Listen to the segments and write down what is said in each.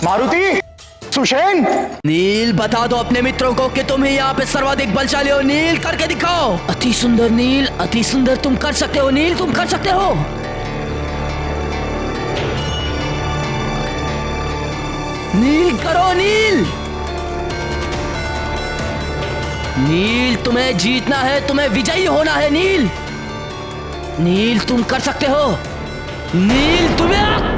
मारुति, सुषेण। नील, बता दो अपने मित्रों को कि तुम ही यहाँ पे सर्वाधिक बलशाली हो। नील, करके दिखाओ। अति सुंदर नील, अति सुंदर। तुम कर सकते हो नील, तुम कर सकते हो। नील, करो नील। नील, तुम्हें जीतना है, तुम्हें विजयी होना है नील। नील, तुम कर सकते हो। नील, तुम्हें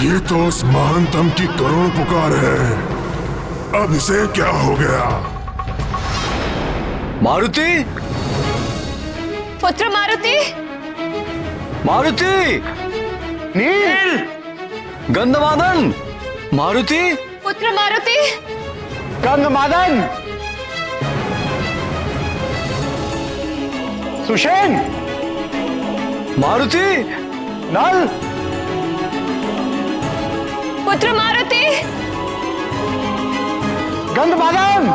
ये तो उस महानतम की करुण पुकार है। अब इसे क्या हो गया? मारुति, पुत्र मारुति। मारुति, नील, गंधमादन, मारुति, पुत्र मारुति। गंधमादन, सुषेण, मारुति, नल, पुत्र मारुति। गंधमादन,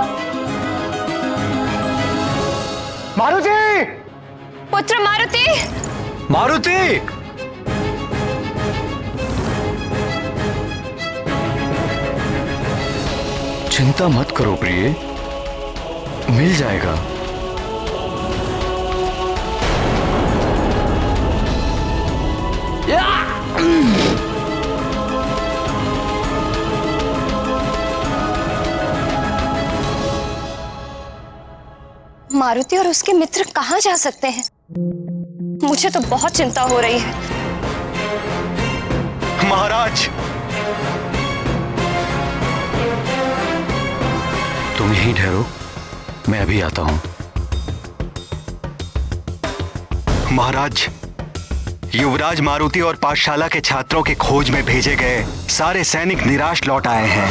मारुति, पुत्र मारुति। मारुति। चिंता मत करो प्रिय, मिल जाएगा। मारुति और उसके मित्र कहाँ जा सकते हैं? मुझे तो बहुत चिंता हो रही है। महाराज, तुम यहीं ठहरो, मैं अभी आता हूं। महाराज, युवराज मारुति और पाठशाला के छात्रों के खोज में भेजे गए सारे सैनिक निराश लौट आए हैं।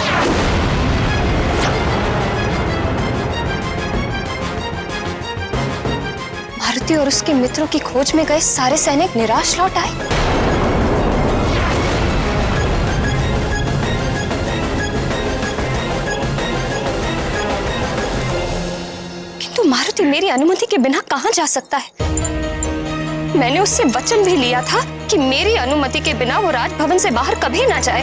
मारुति और उसके मित्रों की खोज में गए सारे सैनिक निराश लौट आए। किंतु मारुति मेरी अनुमति के बिना कहां जा सकता है? मैंने उससे वचन भी लिया था कि मेरी अनुमति के बिना वो राजभवन से बाहर कभी ना जाए।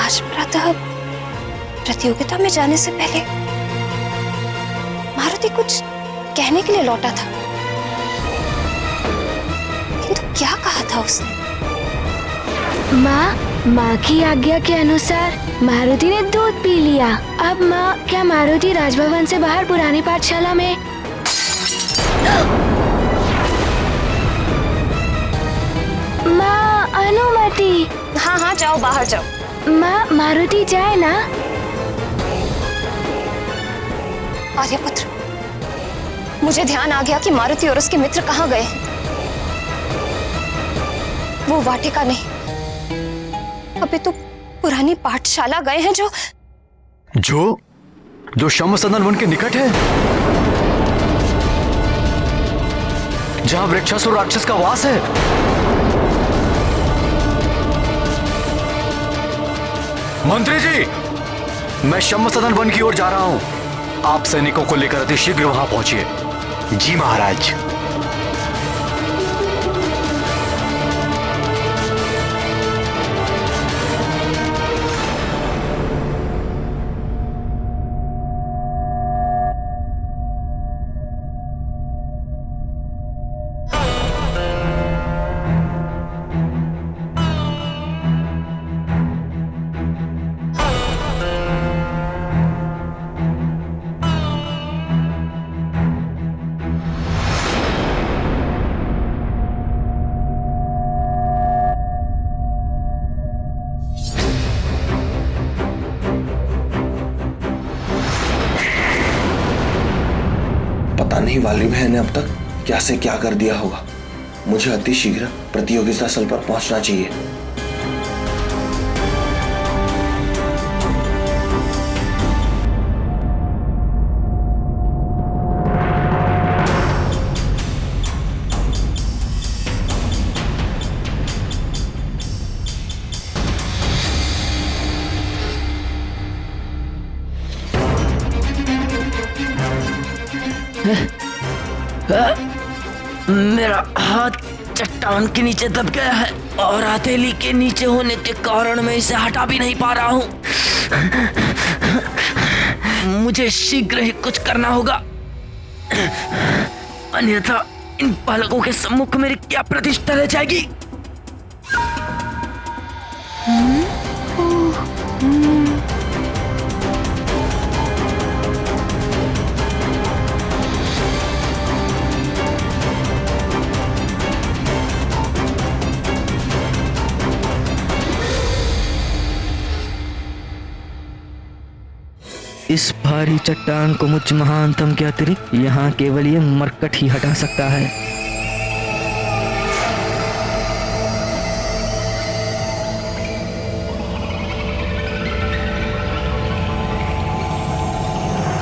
आज प्रातः प्रतियोगिता में जाने से पहले मारुति कुछ कहने के लिए लौटा था, किंतु क्या कहा था उसने? माँ की आज्ञा के अनुसार मारुति ने दूध पी लिया। अब माँ, क्या मारुति राजभवन से बाहर पुरानी पाठशाला में? माँ, अनुमति। हाँ हाँ, जाओ, बाहर जाओ। माँ, मारुति जाए ना? आर्यपुत्र, मुझे ध्यान आ गया कि मारुति और उसके मित्र कहाँ गए हैं। वो वाटिका नहीं, अभी तो पुरानी पाठशाला गए हैं जो शम्भ सदन वन के निकट है, जहां वृक्षासुर राक्षस का वास है। मंत्री जी, मैं शम्भ सदन वन की ओर जा रहा हूं। आप सैनिकों को लेकर अति शीघ्र वहां पहुंचिए। जी महाराज। पता नहीं वाली बहन ने अब तक क्या से क्या कर दिया होगा। मुझे अति शीघ्र प्रतियोगिता स्थल पर पहुंचना चाहिए। मेरा हाथ चट्टान के नीचे दब गया है और हथेली के नीचे होने के कारण मैं इसे हटा भी नहीं पा रहा हूँ। मुझे शीघ्र ही कुछ करना होगा, अन्यथा इन बालकों के सम्मुख मेरी क्या प्रतिष्ठा रह जाएगी। इस भारी चट्टान को मुझ महानतम के अतिरिक्त यहाँ केवल ये मरकट ही हटा सकता है।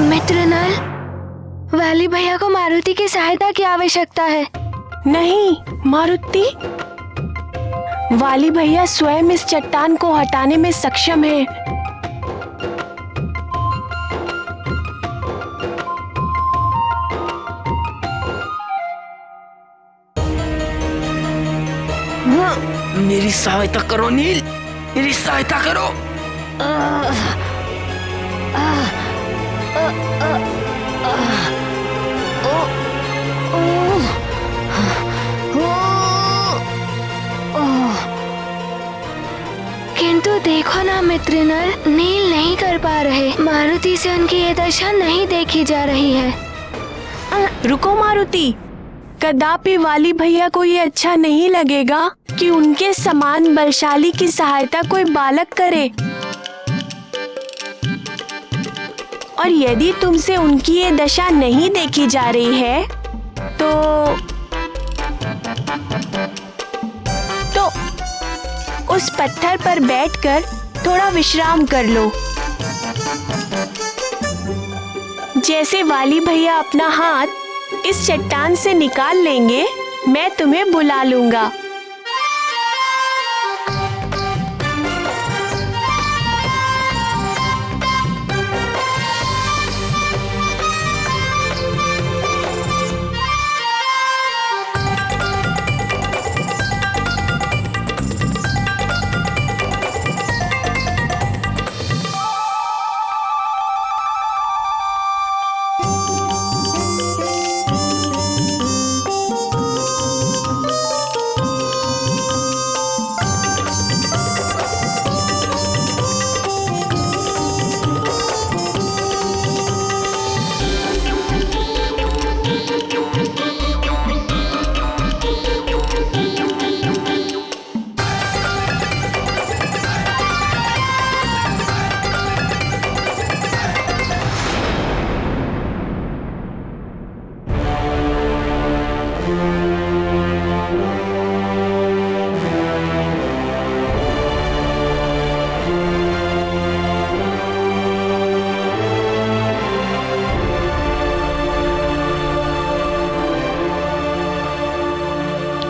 मित्र नल, वाली भैया को मारुति की सहायता की आवश्यकता है। नहीं मारुति, वाली भैया स्वयं इस चट्टान को हटाने में सक्षम है। मेरी सहायता करो नील, मेरी सहायता करो। किंतु देखो ना मित्र नल, नील नहीं कर पा रहे। मारुति से उनकी ये दशा नहीं देखी जा रही है। रुको मारुति, कदापि वाली भैया को ये अच्छा नहीं लगेगा कि उनके समान बलशाली की सहायता कोई बालक करे, और यदि तुमसे उनकी ये दशा नहीं देखी जा रही है तो उस पत्थर पर बैठकर थोड़ा विश्राम कर लो। जैसे वाली भैया अपना हाथ इस चट्टान से निकाल लेंगे, मैं तुम्हें बुला लूंगा।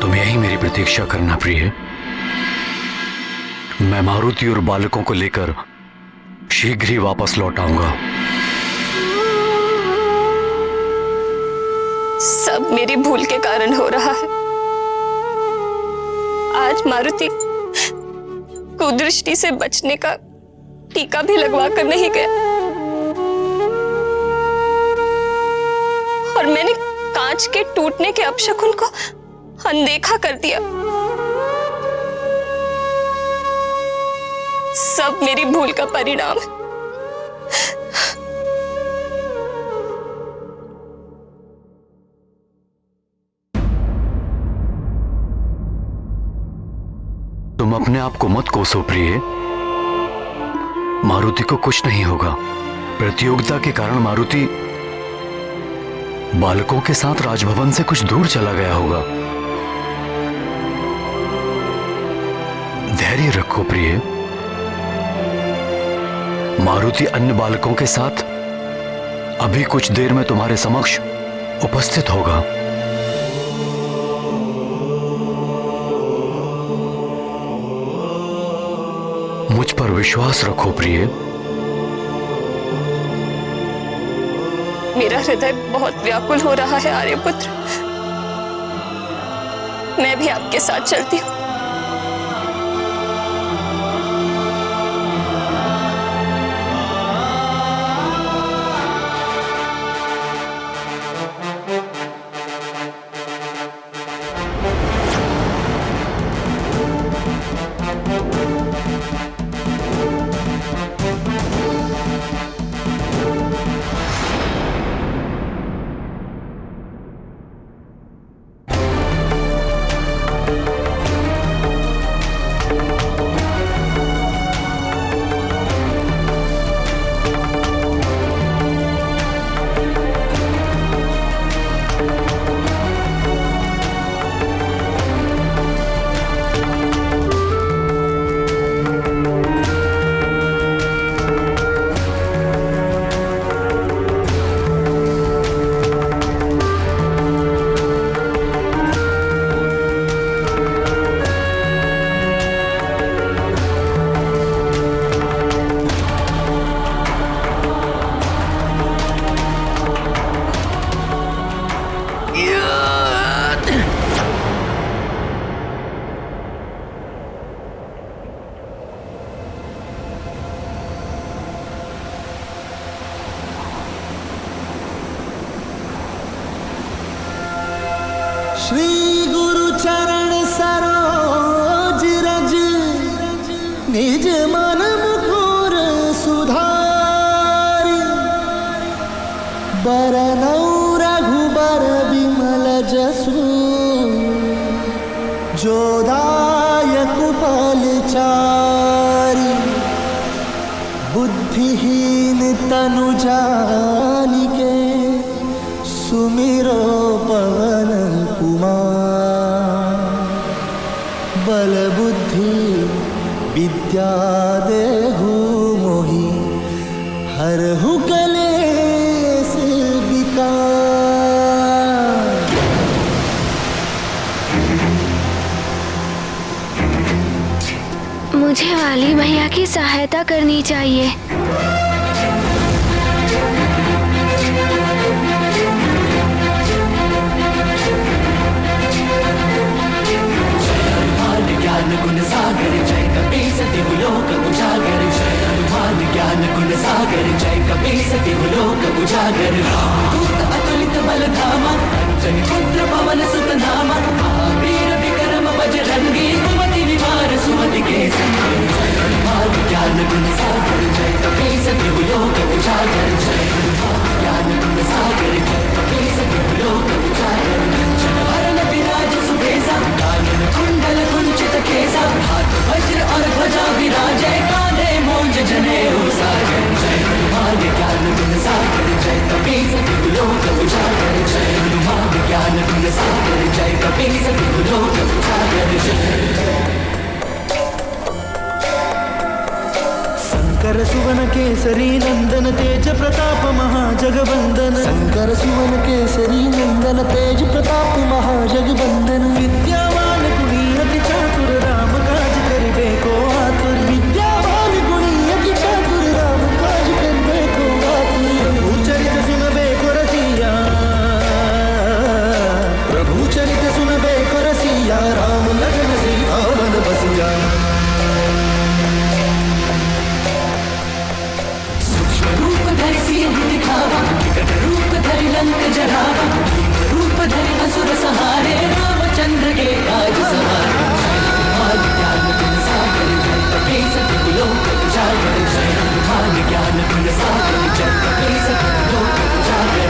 तुम यही मेरी प्रतीक्षा करना प्रिय। मैं मारुति और बालकों को लेकर शीघ्र ही वापस लौट आऊंगा। सब मेरी भूल के कारण हो रहा है। आज मारुति कुदृष्टि से बचने का टीका भी लगवा कर नहीं गया, और मैंने कांच के टूटने के अपशकुन को अनदेखा कर दिया। सब मेरी भूल का परिणाम है। तुम अपने आप को मत कोसो प्रिय। मारुति को कुछ नहीं होगा। प्रतियोगिता के कारण मारुति बालकों के साथ राजभवन से कुछ दूर चला गया होगा। धैर्य रखो प्रिय। मारुति अन्य बालकों के साथ अभी कुछ देर में तुम्हारे समक्ष उपस्थित होगा। मुझ पर विश्वास रखो प्रिय। मेरा हृदय बहुत व्याकुल हो रहा है आर्यपुत्र। मैं भी आपके साथ चलती हूँ। श्री गुरु चरण सरोज रज निज मन मुकुर सुधारी बरनौ रघुबर विमल जसु जोदायक फलचारी बुद्धिहीन तनु जानिके सुमिरो पवन कुमार बल बुद्धि विद्या देहु मोहि हरहु कलेश विकार। मुझे वाली भैया की सहायता करनी चाहिए। ज्ञान गुण सागर जय कपीस तिहु लोक उजागर। जय हनुमान ज्ञान गुण सागर जय कपीस तिहु लोक उजागर। रामदूत अतुलित बल धामा अंजनी पुत्र पवन सुत नामा। महावीर विक्रम बजरंगी कुमति निवार सुमति के संगी। जय हनुमान ज्ञान गुण सागर जय कपीस तिहु लोक उजागर। जय हनुमान ज्ञान गुण सागर जय कपीस तिहु लोक उजागर। वरण विराज सुबेसा कानन कुंडल कुंचित केसा। हाथ वज्र और ध्वजा विराजे कांधे मूंज जनेऊ साजे। जय हनुमान ज्ञान गुण सागर जय कपीस तिहु लोक उजागर। जय हनुमान ज्ञान गुण सागर जय कपीस तिहु लोक उजागर। शंकर सुवन केसरी नंदन तेज प्रताप महाजगवंदन। शंकर सुवन केसरी नंदन तेज प्रताप महाजगवंदन। विद्यावान गुणी अति चातुर राम काज करिबे को आतुर। विद्यावान गुणी अति चातुर राम काज करिबे को आतुर। प्रभु चरित सुनबे को रसिया प्रभु चरित सुनबे को रसिया। राम लखन सीता मन बसिया। रूप धरि सिंह दिखावा विकट रूप धरि लंक जरावा। रूप धरि असुर सहारे रामचंद्र के काज सवारे। जय हनुमान ज्ञान गुण सागर जय कपीस तिहु लोक उजागर। जय हनुमान ज्ञान गुण सागर जय कपीस तिहु लोक उजागर।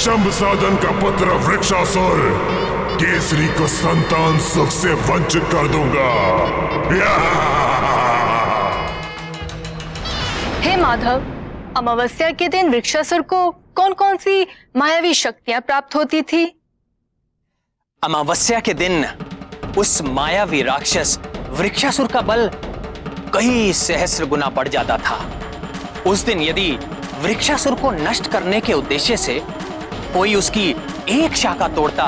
शंभसादन का पुत्र वृक्षासुर केसरी को संतान सुख से वंचित कर दूंगा। हे माधव, अमावस्या के दिन वृक्षासुर को कौन कौन सी मायावी शक्तियां प्राप्त होती थी? अमावस्या के दिन उस मायावी राक्षस वृक्षासुर का बल कई सहस्र गुना बढ़ जाता था। उस दिन यदि वृक्षासुर को नष्ट करने के उद्देश्य से कोई उसकी एक शाखा तोड़ता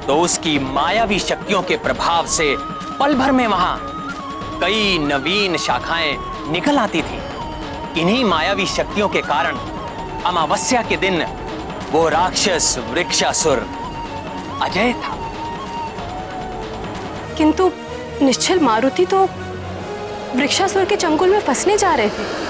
तो उसकी मायावी शक्तियों के प्रभाव से पल भर में वहां कई नवीन शाखाएं निकल आती थी। इन्हीं मायावी शक्तियों के कारण अमावस्या के दिन वो राक्षस वृक्षासुर अजय था। किंतु निश्चल मारुति तो वृक्षासुर के चंगुल में फंसने जा रहे थे।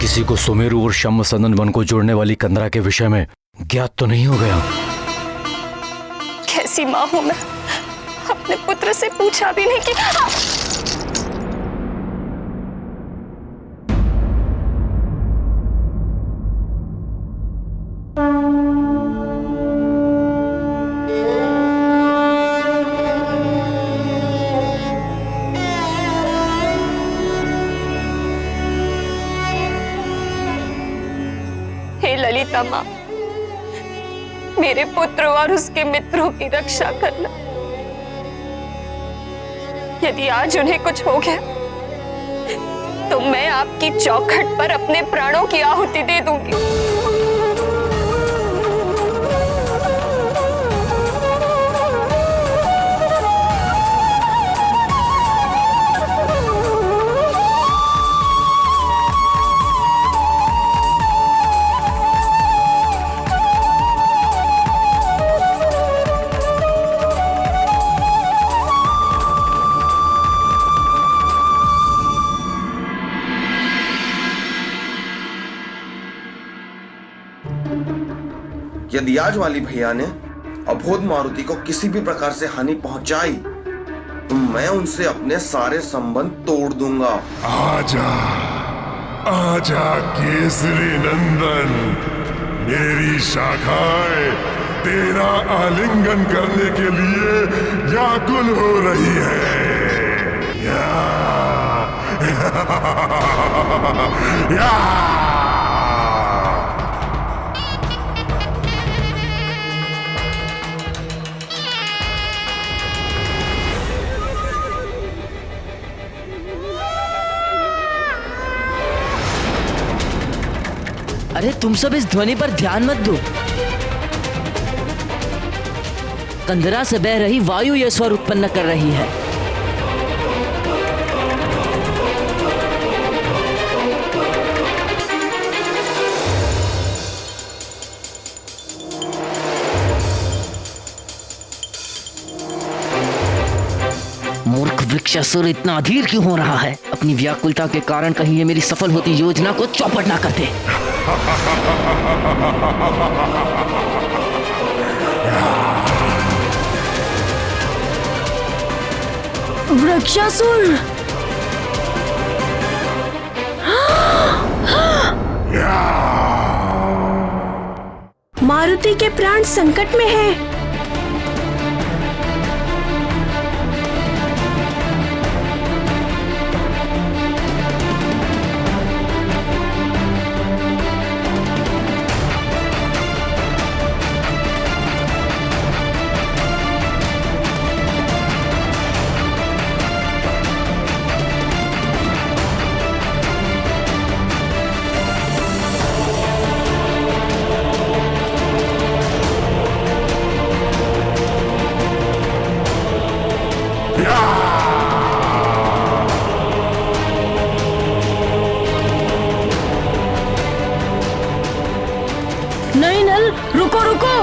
किसी को सुमेरु और शंभसदन वन को जोड़ने वाली कंदरा के विषय में ज्ञात तो नहीं हो गया? कैसी माँ हूं मैं, अपने पुत्र से पूछा भी नहीं कि ललिता माँ, मेरे पुत्र और उसके मित्रों की रक्षा करना। यदि आज उन्हें कुछ हो गया तो मैं आपकी चौखट पर अपने प्राणों की आहुति दे दूंगी। यदि आज वाली भैया ने अबोध मारुति को किसी भी प्रकार से हानि पहुंचाई तो मैं उनसे अपने सारे संबंध तोड़ दूंगा। आजा, आजा केसरी नंदन, मेरी शाखाएं तेरा आलिंगन करने के लिए व्याकुल हो रही है। अरे तुम सब इस ध्वनि पर ध्यान मत दो। कंदरा से बह रही वायु यह स्वर उत्पन्न कर रही है। मूर्ख वृक्षासुर इतना अधीर क्यों हो रहा है? अपनी व्याकुलता के कारण कहीं ये मेरी सफल होती योजना को चौपट ना कर दे। वृक्षासुर! मारुति के प्राण संकट में हैं। नहीं नल, रुको रुको।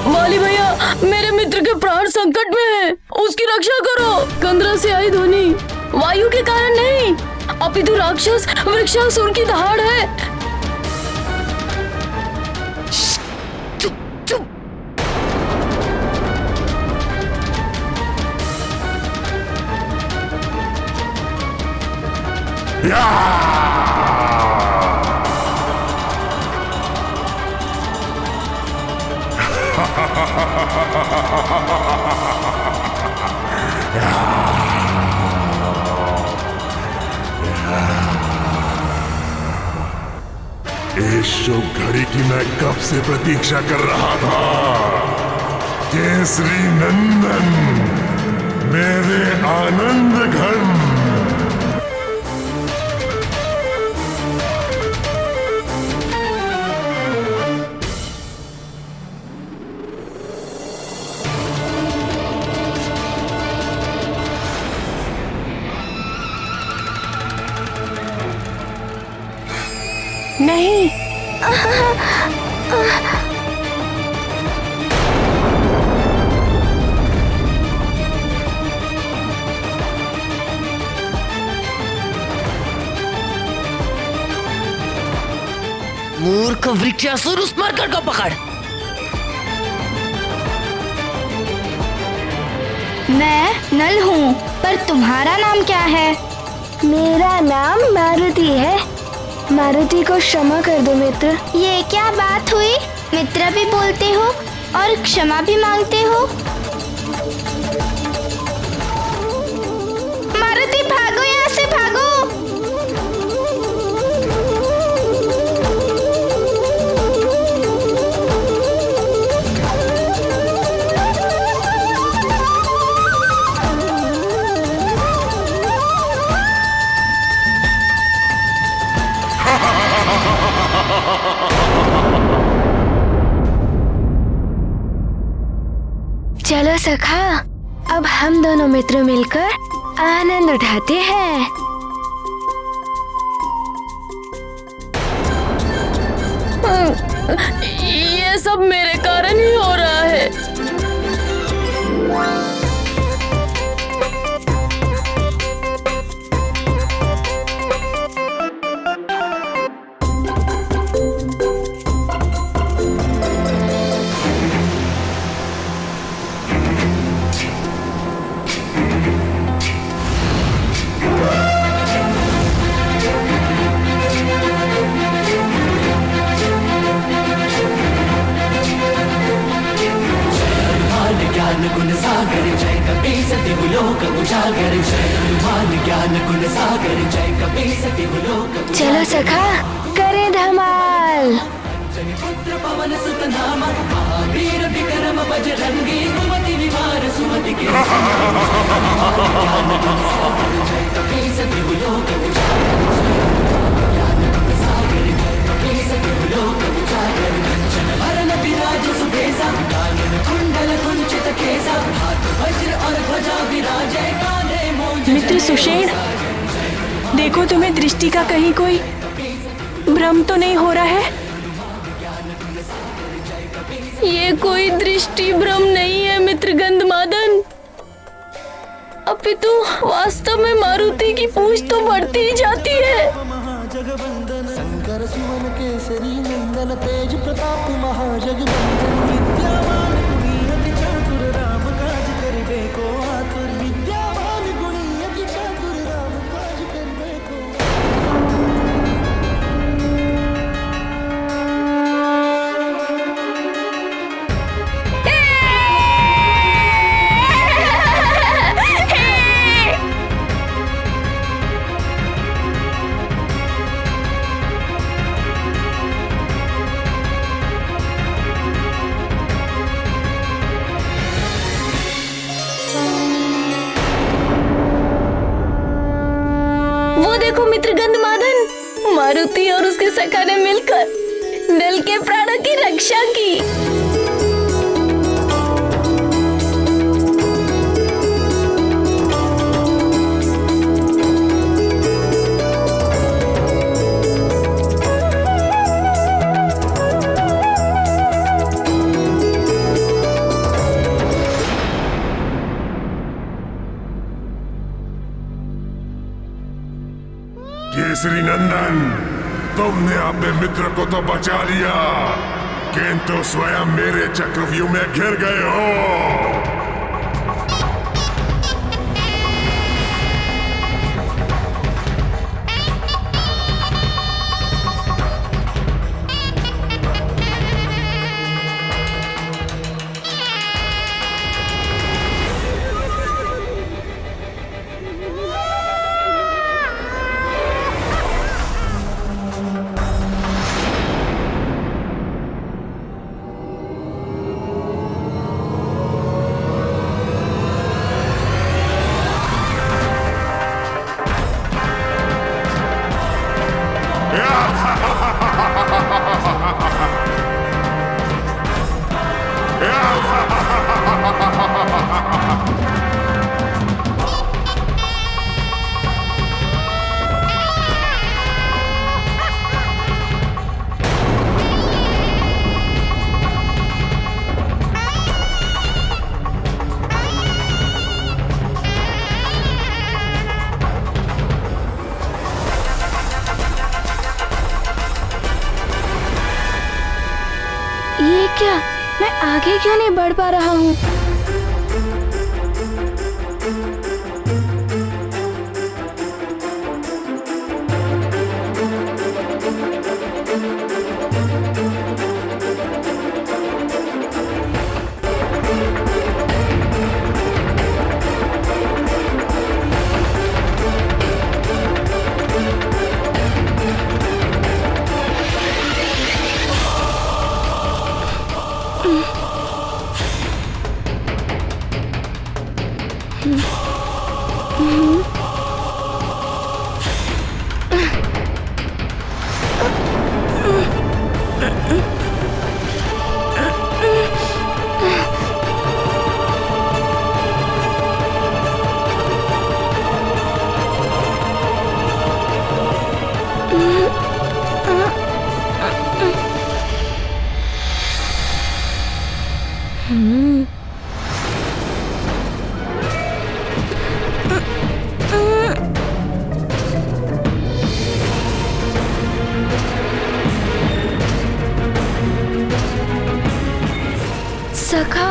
माली भैया, मेरे मित्र के प्राण संकट में हैं, उसकी रक्षा करो। कंदरा से आई ध्वनि वायु के कारण नहीं, अपितु राक्षस वृक्षासुर की दहाड़ है। चुप चुप। इस शुभ घड़ी की मैं कब से प्रतीक्षा कर रहा था। केसरी नंदन, मेरे आनंद घन। नहीं। मूर्ख वृक्षासुर, उस मरकट को पकड़। मैं नल हूँ, पर तुम्हारा नाम क्या है? मेरा नाम मारुति है। मारुति को क्षमा कर दो मित्र। ये क्या बात हुई? मित्र भी बोलते हो और क्षमा भी मांगते हो। मारुति भागो, यहाँ से भागो। चलो सखा, अब हम दोनों मित्र मिलकर आनंद उठाते हैं। ये सब मेरे कारण ही हो रहा है। गुण सागर जय कपीस दिवलोक उजागर, जय हनुमान ज्ञान गुण सागर जय कपीस दिवलोक। चलो सखा, करें धमाल। पुत्र पवन सुत नामा, महावीर विक्रम बजरंगी, कुमति निवार सुमति के जय कपीस दिवलोक उजागर, ज्ञान गुण सागर जय कपीस दिवलोक उजागर। कंचन वरण विराज सुबेसा, कानन कुंडल कुंचित केसा, हाथ वज्र और ध्वजा विराजे, कांधे मूंज। मित्र सुषेण, देखो तुम्हें दृष्टि का कहीं कोई भ्रम तो नहीं हो रहा है? ये कोई दृष्टि भ्रम नहीं है मित्र गंधमादन, अपितु वास्तव में मारुति की पूंछ तो बढ़ती ही जाती है। महाजगवंदन शंकर सुवन केसरी नंदन, तेज प्रताप महाजगवंदन, विद्यावान गुणी अति चातुर, राम काज करिबे को आतुर। विद्यावान गुणी अति चातुर, राम काज करिबे को। देखो मित्र गंधमादन, मारुति और उसके सखा ने मिलकर नल के प्राणों की रक्षा की। केसरी नंदन, तुमने अपने मित्र को तो बचा लिया, किंतु स्वयं मेरे चक्रव्यूह में घिर गए हो। ये क्या, मैं आगे क्यों नहीं बढ़ पा रहा हूँ? सखा,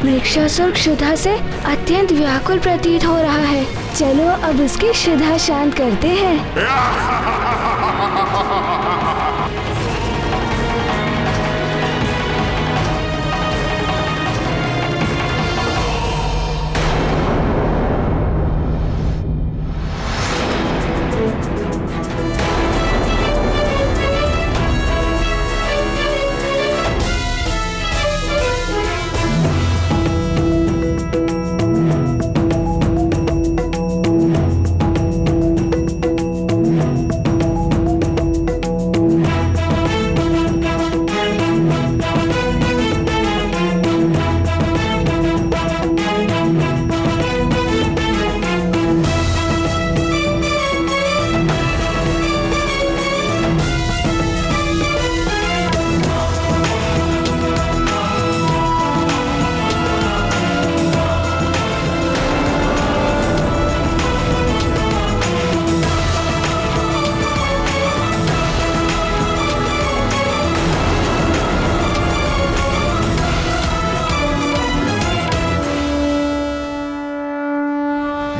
वृक्षासुर क्षुधा से अत्यंत व्याकुल प्रतीत हो रहा है। चलो अब उसकी क्षुधा शांत करते हैं।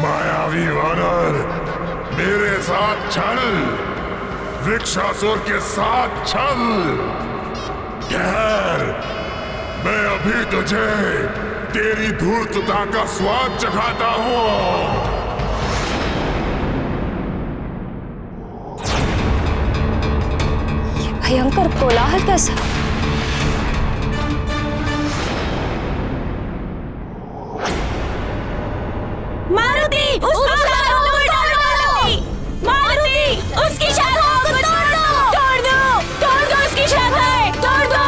मायावी वानर, मेरे साथ चल, वृक्षासुर के साथ चल। ठहर, मैं अभी तुझे तेरी धूर्तता का स्वाद चखाता हूँ। ये भयंकर कोलाहल कैसा? मारुति, उसकी शाखाओं को तोड़ डालो! मारुति, उसकी शाखाओं को तोड़ दो! तोड़ दो! तोड़ दो उसकी शाखाएं! तोड़ दो!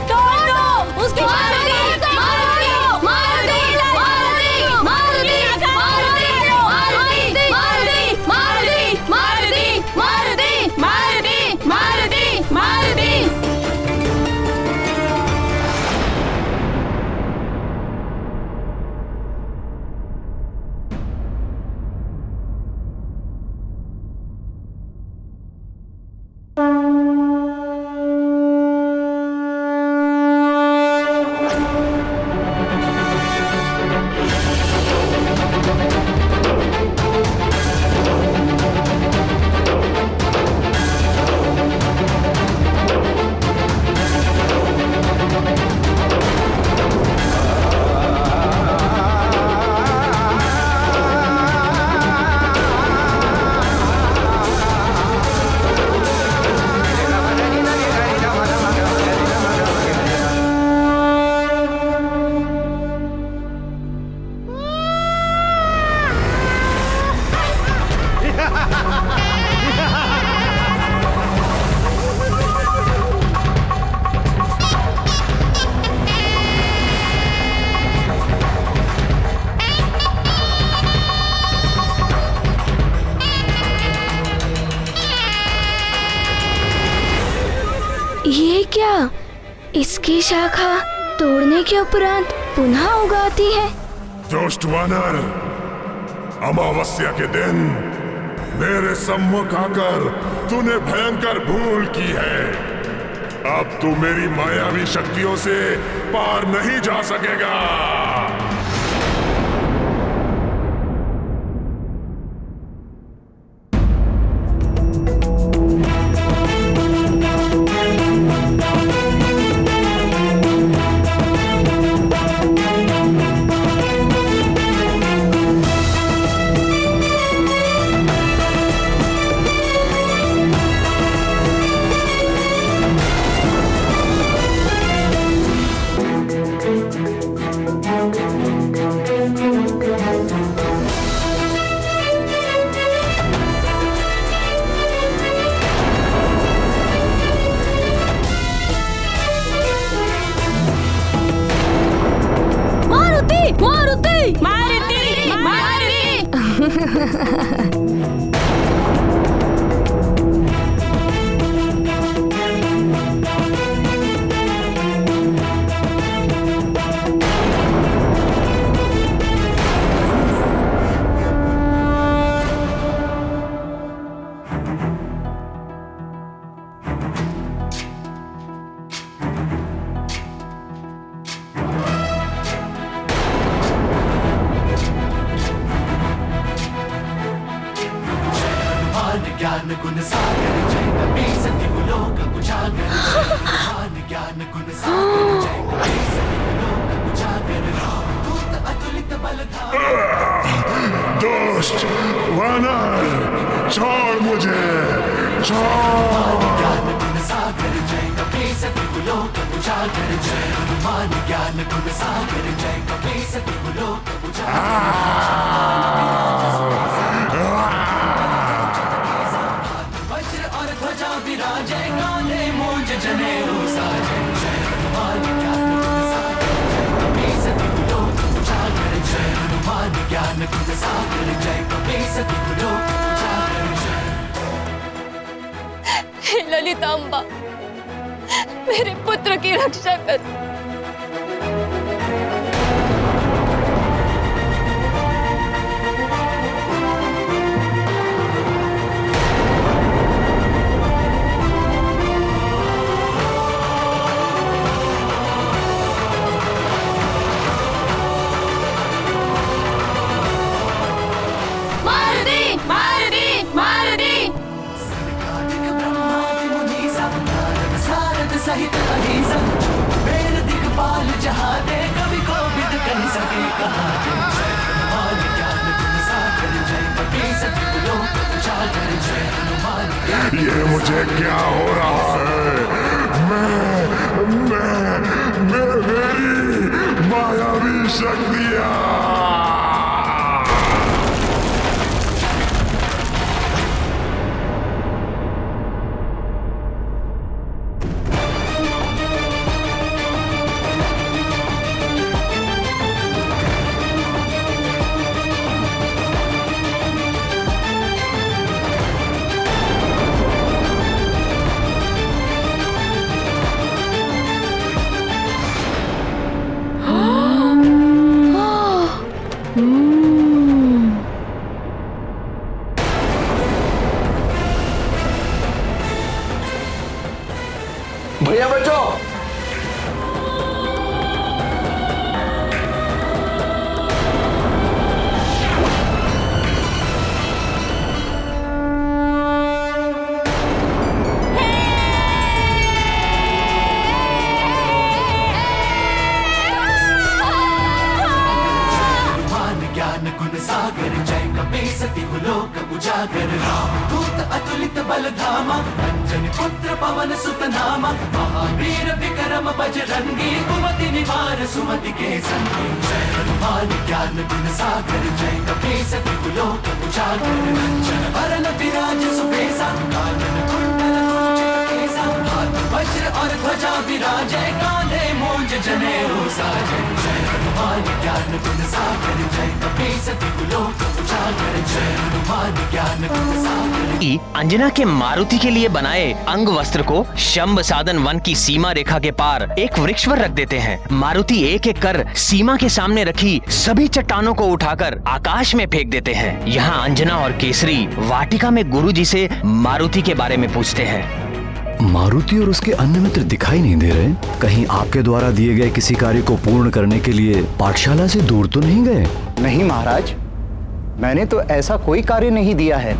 तोड़ दो! उसकी शाखाएं! मारुति! मारुति! मारुति! मारुति! मारुति! मारुति! मारुति! ये क्या? इसकी शाखा तोड़ने के उपरांत पुनः उगाती है। दुष्ट वानर, अमावस्या के दिन मेरे सम्मुख आकर तूने भयंकर भूल की है। अब तू मेरी मायावी शक्तियों से पार नहीं जा सकेगा। ज्ञान गुण सागर जय कपी सति लोक उजागर ज्ञान गुण सागर जय कपी सति लोक उजागर दूत अतुलित बल दुष्ट वानर, छोड़ मुझे, छोड़। ज्ञान गुण सागर जय कपी सति लोक उजागर जय हनुमान ज्ञान गुण सागर जय कपी सति लोक उजागर। विराजय कांधे मूंज जनेऊ साजे जय हनुमान ज्ञान गुण सागर कपी सति लोक उजागर जय हनुमान ज्ञान गुण सागर जय कपी सति लोक उजागर जय। हे ललितांबा, मेरे पुत्र की रक्षा कर। सहित अहिंसा मेर दिखपाल जहाँ दे कवि को विद कह सके कहाँ जय हनुमान ज्ञान गुण सागर जय कपी सति लोक उजागर जय हनुमान। ये मुझे क्या हो रहा है? मेरी मायावी शक्तियाँ। भैया बचो। ज्ञान गुण सागर जय कपीस तिहु लोक उजागर रामदूत अतुलित बल धामा अंजनी पुत्र पवन सुत नामा महावीर विक्रम बजरंगी कुमति निवार सुमति के संगी जय हनुमान ज्ञान गुण सागर जय कपीस तिहु लोक उजागर रंजन वरन विराज सुबेसा कानन कुंडल कुंचित केसा हाथ वज्र और ध्वजा विराजै कांधे मूंज जनेऊ साजै जय हनुमान ज्ञान गुण सागर जय कपीस तिहु लोक उजागर जय हनुमान ज्ञान गुण सागर। अंजना के मारुति के लिए बनाए अंग वस्त्र को शंभ साधन वन की सीमा रेखा के पार एक वृक्ष पर रख देते हैं। मारुति एक एक कर सीमा के सामने रखी सभी चट्टानों को उठाकर आकाश में फेंक देते हैं। यहाँ अंजना और केसरी वाटिका में गुरुजी से मारुति के बारे में पूछते हैं। मारुति और उसके अन्य मित्र दिखाई नहीं दे रहे। कहीं आपके द्वारा दिए गए किसी कार्य को पूर्ण करने के लिए पाठशाला से दूर तो नहीं गए? नहीं महाराज, मैंने तो ऐसा कोई कार्य नहीं दिया है।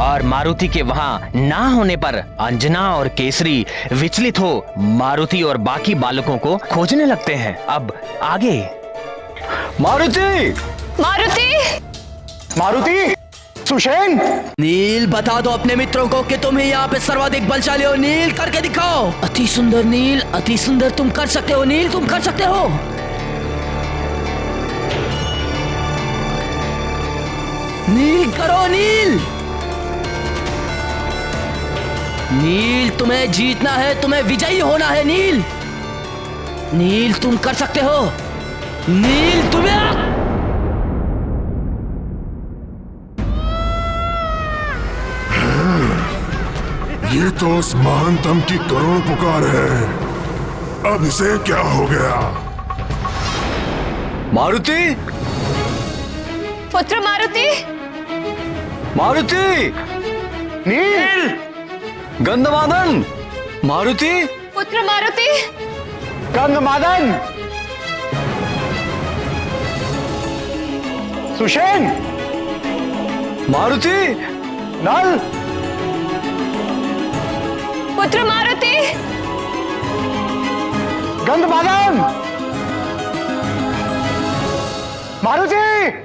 और मारुति के वहाँ ना होने पर अंजना और केसरी विचलित हो मारुति और बाकी बालकों को खोजने लगते हैं। अब आगे। मारुति! मारुति! मारुति! सुषेण! नील, बता दो अपने मित्रों को कि तुम ही यहाँ पे सर्वाधिक बलशाली हो। नील, करके दिखाओ। अति सुंदर नील, अति सुंदर। तुम कर सकते हो नील, तुम कर सकते हो। नील, करो नील। नील, तुम्हें जीतना है, तुम्हें विजयी होना है नील। नील, तुम कर सकते हो। नील, तुम्हें ये तो उस महानतम की करुण पुकार है। अब इसे क्या हो गया? मारुति! पुत्र मारुति! मारुति! नील! गंधमादन! मारुति! पुत्र मारुति! गंधमादन! सुषेण! मारुति! नल! पुत्र मारुति! गंधमादन! मारुति!